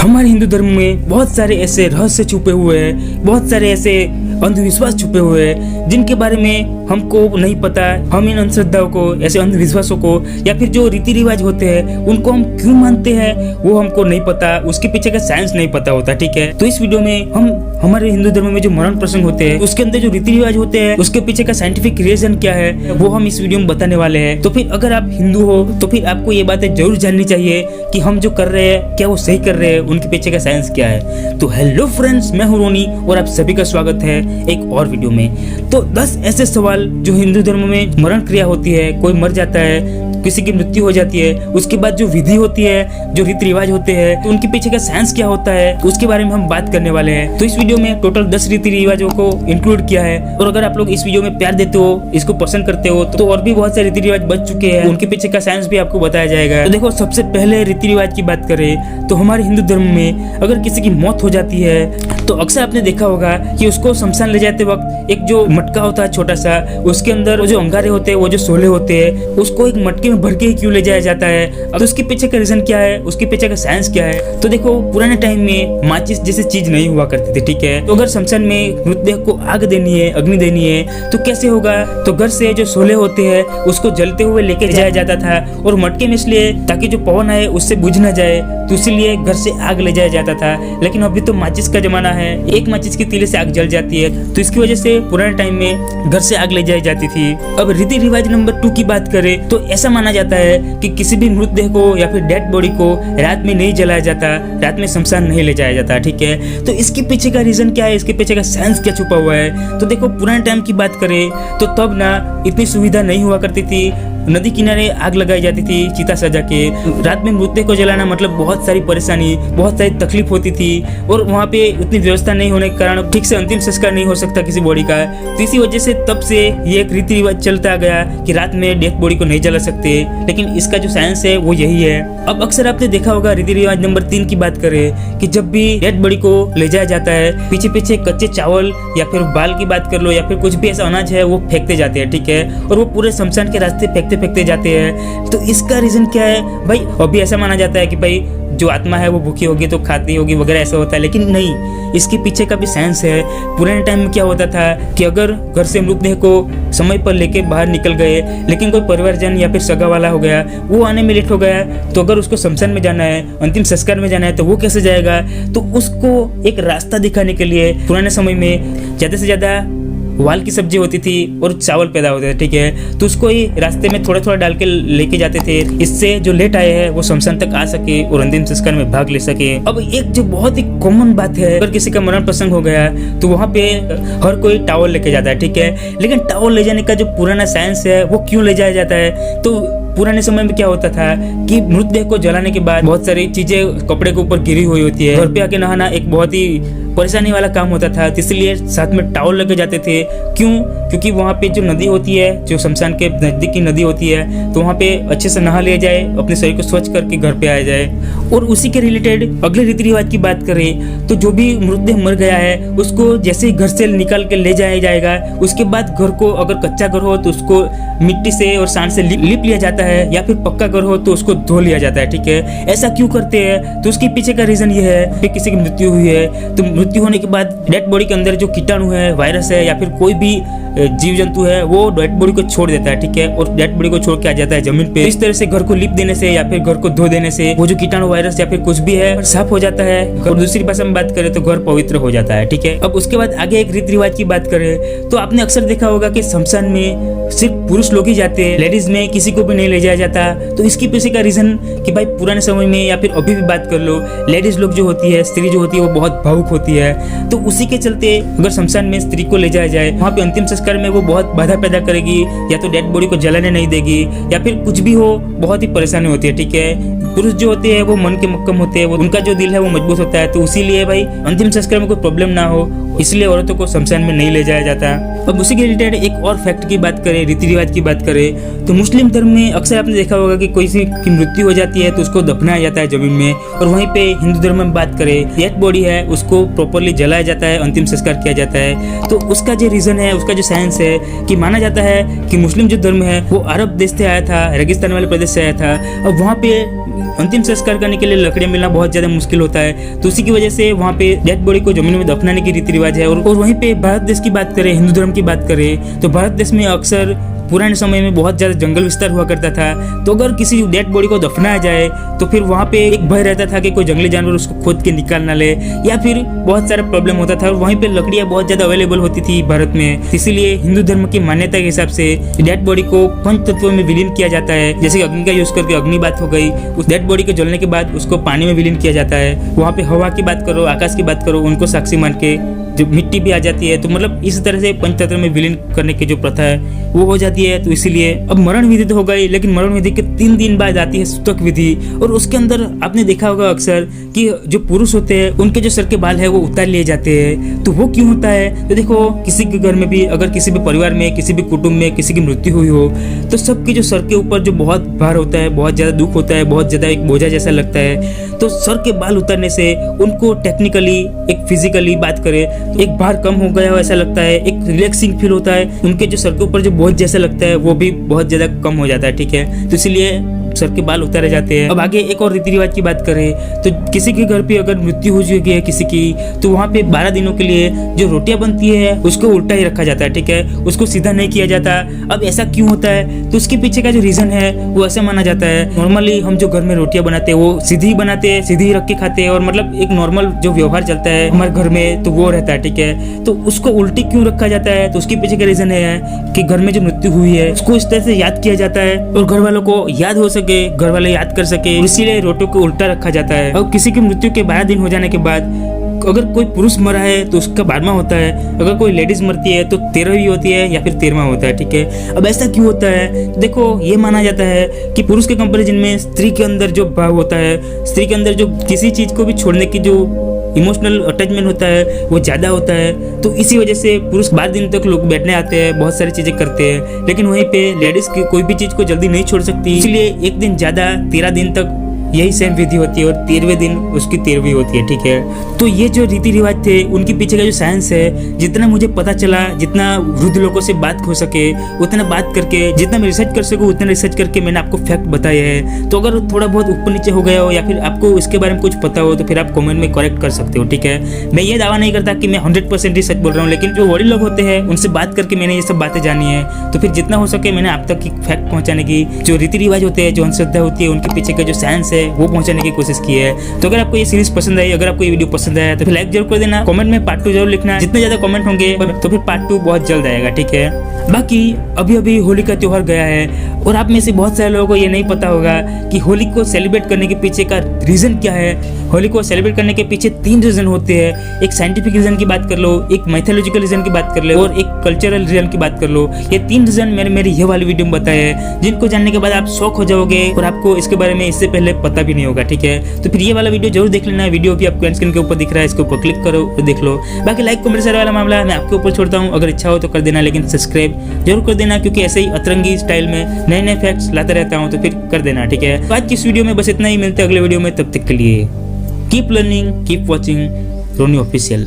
हमारे हिंदू धर्म में बहुत सारे ऐसे रहस्य छुपे हुए हैं, बहुत सारे ऐसे अंधविश्वास छुपे हुए हैं जिनके बारे में हमको नहीं पता। हम इन अंधश्रद्धाओं को, ऐसे अंधविश्वासों को या फिर जो रीति रिवाज होते हैं उनको हम क्यों मानते हैं वो हमको नहीं पता, उसके पीछे का साइंस नहीं पता होता। ठीक है, तो इस वीडियो में हम हमारे हिंदू धर्म में जो मरण प्रसंग होते हैं उसके अंदर जो रीति रिवाज होते हैं उसके पीछे का साइंटिफिक रीजन क्या है वो हम इस वीडियो में बताने वाले हैं। तो फिर अगर आप हिंदू हो तो फिर आपको ये बातें जरूर जाननी चाहिए कि हम जो कर रहे हैं क्या वो सही कर रहे हैं, उनके पीछे का साइंस क्या है। तो हेलो फ्रेंड्स, मैं हूं रोनी और आप सभी का स्वागत है एक और वीडियो में। तो 10 ऐसे सवाल जो हिंदू धर्म में मरण क्रिया होती है, कोई मर जाता है, किसी की मृत्यु हो जाती है, उसके बाद जो विधि होती है, जो रीति रिवाज होते हैं, तो उनके पीछे का साइंस क्या होता है उसके बारे में हम बात करने वाले हैं। तो इस वीडियो में टोटल 10 रीति रिवाजों को इंक्लूड किया है और अगर आप लोग इस वीडियो में प्यार देते हो, इसको पसंद करते हो तो और भी बहुत सारे रीति रिवाज बच चुके हैं, उनके पीछे का साइंस भी आपको बताया जाएगा। तो देखो, सबसे पहले रीति रिवाज की बात करें तो हमारे हिंदू धर्म में अगर किसी की मौत हो जाती है तो अक्सर आपने देखा होगा कि उसको शमशान ले जाते वक्त एक जो मटका होता है छोटा सा, उसके अंदर वो जो अंगारे होते हैं, वो जो शोले होते हैं, उसको एक मटके में भर के ही क्यों ले जाया जाता है। अब उसके पीछे का रीजन क्या है, उसके पीछे का साइंस क्या है। तो देखो, पुराने टाइम में माचिस जैसी चीज नहीं हुआ करती थी। ठीक है, तो अगर शमशान में मृतदेह को आग देनी है, अग्नि देनी है तो कैसे होगा। तो घर से जो शोले होते हैं उसको जलते हुए लेके जाया जाता था और मटके में इसलिए ताकि जो पवन आए उससे बुझ न जाए, तो इसीलिए घर से आग ले जाया जाता था। लेकिन अभी तो माचिस का जमाना है, एक माचिस की तीली से आग जल जाती है, तो इसकी वजह से पुराने टाइम में घर से आग ले जाई जाती थी। अब रीति रिवाज नंबर 2 की बात करें तो ऐसा माना जाता है कि किसी भी मृतदेह को या फिर डेड बॉडी को रात में नहीं जलाया जाता, रात में शमशान नहीं ले जाया जाता। ठीक है, तो इसके पीछे का रीजन क्या है, इसके पीछे का साइंस क्या छुपा हुआ है। तो देखो, पुराने टाइम की बात करें तो तब ना इतनी सुविधा नहीं हुआ करती थी, नदी किनारे आग लगाई जाती थी चिता सजा के। रात में मृतदेह को जलाना मतलब बहुत सारी परेशानी, बहुत सारी तकलीफ होती थी और वहाँ पे उतनी व्यवस्था नहीं होने के कारण ठीक से अंतिम संस्कार नहीं हो सकता किसी बॉडी का। तो इसी वजह से तब से ये एक रीति रिवाज चलता गया कि रात में डेथ बॉडी को नहीं जला सकते, लेकिन इसका जो साइंस है वो यही है। अब अक्सर आपने देखा होगा रीति रिवाज नंबर 3 की बात करें कि जब भी डेथ बॉडी को ले जाया जाता है, पीछे पीछे कच्चे चावल या फिर बाल की बात कर लो या फिर कुछ भी ऐसा अनाज है वो फेंकते जाते हैं। ठीक है, और वो पूरे शमशान के रास्ते फेंकते जाते हैं। तो इसका रीजन क्या है भाई। अभी ऐसा माना जाता है कि भाई जो आत्मा है वो भूखी होगी तो खाती होगी वगैरह, ऐसा होता है, लेकिन नहीं, इसके पीछे का भी साइंस है। पुराने टाइम में क्या होता था कि अगर घर से मृतदेह को समय पर लेके बाहर निकल गए, लेकिन कोई परिवारजन या फिर सगा वाला हो गया, वो आने में लेट हो गया, तो अगर उसको शमशान में जाना है, अंतिम संस्कार में जाना है, तो वो कैसे जाएगा। तो उसको एक रास्ता दिखाने के लिए पुराने समय में ज्यादा से ज्यादा वाल की सब्जी होती थी और चावल पैदा होते थे। ठीक है, तो उसको ही रास्ते में थोड़ा थोड़ा डाल के लेके जाते थे, इससे जो लेट आए हैं वो शमशान तक आ सके और अंतिम संस्कार में भाग ले सके। अब एक जो बहुत ही कॉमन बात है, अगर किसी का मरण प्रसंग हो गया तो वहाँ पे हर कोई टावल लेके जाता है। ठीक है, लेकिन टावल ले जाने का जो पुराना साइंस है वो क्यों ले जाया जाता है। तो पुराने समय में क्या होता था कि मृतदेह को जलाने के बाद बहुत सारी चीजें कपड़े के ऊपर गिरी हुई होती है, घर पे आके नहाना एक बहुत ही परेशानी वाला काम होता था, इसलिए साथ में टावल लेके जाते थे। क्यों? क्योंकि वहाँ पे जो नदी होती है, जो शमशान के नजदीक की नदी होती है, तो वहाँ पे अच्छे से नहा लिया जाए, अपने शरीर को स्वच्छ करके घर पे आया जाए। और उसी के रिलेटेड अगले रीति रिवाज की बात करें तो जो भी मृतदेह मर गया है उसको जैसे ही घर से निकाल के ले जाया जाएगा, उसके बाद घर को, अगर कच्चा घर हो तो उसको मिट्टी से और सांड से लिप लिया जाता है, या फिर पक्का घर हो तो उसको धो लिया जाता है। ठीक है, ऐसा क्यों करते हैं? तो उसके पीछे का रीजन ये है कि किसी की मृत्यु हुई है तो मृत्यु होने के बाद डेड बॉडी के अंदर जो कीटाणु है, वायरस है या फिर कोई भी जीव जंतु है वो डेड बॉडी को छोड़ देता है। ठीक है, और डेड बॉडी को छोड़ के आ जाता है जमीन पे। इस तरह से घर को लिप देने से या फिर घर को धो देने से वो जो कीटाणु, वायरस या फिर कुछ भी है साफ हो जाता है, और दूसरी भाषा में बात करें तो घर पवित्र हो जाता है। ठीक है, अब उसके बाद आगे एक रीति रिवाज की बात करें तो आपने अक्सर देखा होगा कि शमशान में सिर्फ पुरुष लोग ही जाते हैं, लेडीज में किसी को भी नहीं ले जाया जाता। तो इसके पीछे का रीजन कि भाई पुराने समय में या फिर अभी भी बात कर लो, लेडीज लोग जो होती है, स्त्री जो होती है वो बहुत भावुक होती है, तो उसी के चलते अगर शमशान में स्त्री को ले जाया जाए, वहाँ पे अंतिम संस्कार में वो बहुत बाधा पैदा करेगी, या तो डेड बॉडी को जलाने नहीं देगी या फिर कुछ भी हो, बहुत ही परेशानी होती है। ठीक है, पुरुष जो होते हैं वो मन के मक्कम होते हैं, उनका जो दिल है वो मजबूत होता है, तो इसीलिए भाई अंतिम संस्कार में कोई प्रॉब्लम ना हो, इसलिए औरतों को शमशान में नहीं ले जाया जाता। अब उसी के रिलेटेड एक और फैक्ट की बात करें, रीति रिवाज की बात करें तो मुस्लिम धर्म में अक्सर आपने देखा होगा कि कोई की मृत्यु हो जाती है तो उसको दफनाया जाता है जमीन में, और वहीं पे हिंदू धर्म में बात करें डेड बॉडी है उसको प्रॉपरली जलाया जाता है, अंतिम संस्कार किया जाता है। तो उसका जो रीजन है, उसका जो साइंस है कि माना जाता है कि मुस्लिम जो धर्म है वो अरब देश से आया था, रेगिस्तान वाले प्रदेश से आया था। अब वहाँ पे अंतिम संस्कार करने के लिए लकड़ियां मिलना बहुत ज्यादा मुश्किल होता है। तो उसी की वजह से वहाँ पे डेड बॉडी को जमीन में दफनाने की रीति रिवाज है। और वहीं पे भारत देश की बात करें, हिंदू धर्म की बात करें, तो भारत देश में अक्सर पुराने समय में बहुत ज्यादा जंगल विस्तार हुआ करता था। तो अगर किसी डेड बॉडी को दफनाया जाए तो फिर वहाँ पे एक भय रहता था कि कोई जंगली जानवर उसको खोद के निकाल ना ले, या फिर बहुत सारा प्रॉब्लम होता था। और वहीं पे लकड़ियां बहुत ज्यादा अवेलेबल होती थी भारत में। इसीलिए हिंदू धर्म की मान्यता के हिसाब से डेड बॉडी को पंच तत्वों में विलीन किया जाता है। जैसे अग्नि का यूज करके अग्नि बात हो गई, उस डेड बॉडी के जलने के बाद उसको पानी में विलीन किया जाता है। वहाँ पे हवा की बात करो, आकाश की बात करो, उनको साक्षी मान के जो मिट्टी भी आ जाती है। तो मतलब इस तरह से पंचतत्व में विलीन करने की जो प्रथा है वो हो जाती है। तो इसीलिए अब मरण विधि तो हो गई, लेकिन मरण विधि के 3 दिन बाद आती है सूतक विधि। और उसके अंदर आपने देखा होगा अक्सर कि जो पुरुष होते हैं उनके जो सर के बाल है वो उतार लिए जाते हैं। तो वो क्यों होता है? तो देखो, किसी के घर में भी, अगर किसी भी परिवार में, किसी भी कुटुंब में किसी की मृत्यु हुई हो, तो सबके जो सर के ऊपर जो बहुत भार होता है, बहुत ज्यादा दुख होता है, बहुत ज्यादा एक बोझा जैसा लगता है। तो सर के बाल उतारने से उनको टेक्निकली, एक फिजिकली बात करें, एक भार कम हो गया हो ऐसा लगता है, एक रिलैक्सिंग फील होता है। उनके जो सर के ऊपर जो बोझ जैसा लगता है वो भी बहुत ज्यादा कम हो जाता है। ठीक है, तो इसलिए सर के बाल उतारे जाते हैं। अब आगे एक और रीति रिवाज की बात करें तो किसी के घर पे अगर मृत्यु हो चुकी है किसी की, तो वहाँ पे 12 दिनों के लिए जो रोटियां बनती है उसको उल्टा ही रखा जाता है। ठीक है, उसको सीधा नहीं किया जाता। अब ऐसा क्यों होता है? तो उसके पीछे का जो रीजन है वो ऐसा माना जाता है, नॉर्मली हम जो घर में रोटियां बनाते हैं वो सीधी ही बनाते हैं, सीधी ही रख के खाते हैं। और मतलब एक नॉर्मल जो व्यवहार चलता है हमारे घर में तो वो रहता है। ठीक है, तो उसको उल्टी क्यों रखा जाता है? तो उसके पीछे का रीजन है कि घर में जो मृत्यु हुई है उसको इस तरह से याद किया जाता है और घर वालों को याद हो सके, घर वाले याद कर सके, इसीलिए रोटियों को उल्टा रखा जाता है। और किसी की मृत्यु के 12 दिन हो जाने के बाद अगर कोई पुरुष मरा है तो उसका 12वां होता है, अगर कोई लेडीज मरती है तो 13वीं होती है या फिर 13वां होता है। ठीक है, अब ऐसा क्यों होता है? देखो, ये माना जाता है कि पुरुष के कंपैरिजन में स्त्री के अंदर जो भाव होता है, स्त्री के अंदर जो किसी चीज को भी छोड़ने की जो इमोशनल अटैचमेंट होता है वो ज्यादा होता है। तो इसी वजह से पुरुष 12 दिन तक लोग बैठने आते हैं, बहुत सारी चीजें करते हैं, लेकिन वहीं पे लेडीज की कोई भी चीज को जल्दी नहीं छोड़ सकती। इसलिए एक दिन ज्यादा 13 दिन तक यही सेम विधि होती है और 13वें दिन उसकी 13वीं होती है। ठीक है, तो ये जो रीति रिवाज थे उनके पीछे का जो साइंस है, जितना मुझे पता चला, जितना वृद्ध लोगों से बात हो सके उतना बात करके, जितना मैं रिसर्च कर सकूं उतना रिसर्च करके मैंने आपको फैक्ट बताया है। तो अगर थोड़ा बहुत ऊपर नीचे हो गया हो या फिर आपको इसके बारे में कुछ पता हो तो फिर आप कमेंट में करेक्ट कर सकते हो। ठीक है, मैं ये दावा नहीं करता कि मैं 100% सच बोल रहा हूँ, लेकिन जो बड़े लोग होते हैं उनसे बात करके मैंने ये सब बातें जानी है। तो फिर जितना हो सके मैंने आप तक की फैक्ट पहुंचाने की, जो रीति रिवाज होते हैं, जो अंधश्रद्धा होती है, उनके पीछे का जो साइंस है वो पहुंचाने की कोशिश की है। तो अगर आपको ये सीरीज पसंद आई, अगर आपको ये वीडियो पसंद आया तो फिर लाइक जरूर कर देना, कमेंट में पार्ट 2 जरूर लिखना। जितने ज्यादा कमेंट होंगे तो फिर पार्ट 2 बहुत जल्द आएगा। ठीक है, बाकी अभी अभी होली का त्योहार गया है और आप में से बहुत सारे लोगों को ये नहीं पता होगा कि होली को सेलिब्रेट करने के पीछे का रीजन क्या है। होली को सेलिब्रेट करने के पीछे 3 रीजन होते हैं। एक साइंटिफिक रीजन की बात कर लो, एक मैथोलॉजिकल रीजन की बात कर लो और एक कल्चरल रीजन की बात कर लो। ये 3 रीजन मैंने मेरी ये वाली वीडियो में बताए हैं, जिनको जानने के बाद आप शॉक हो जाओगे और आपको इसके बारे में इससे पहले पता भी नहीं होगा। ठीक है, तो फिर ये वाला वीडियो जरूर देख लेना। वीडियो भी आपको स्क्रीन के ऊपर दिख रहा है, इसके ऊपर क्लिक करो और देख लो। बाकी लाइक कमेंट शेयर वाला मामला मैं आपके ऊपर छोड़ता हूँ, अगर इच्छा हो तो कर देना, लेकिन सब्सक्राइब जरूर कर देना, क्योंकि ऐसे ही अतरंगी स्टाइल में नए नए फैक्ट्स लाता रहता हूँ। तो फिर कर देना। ठीक है, तो आज की इस वीडियो में बस इतना ही, मिलते हैं अगले वीडियो में, तब तक के लिए कीप लर्निंग, कीप वॉचिंग रोनी ऑफिशियल।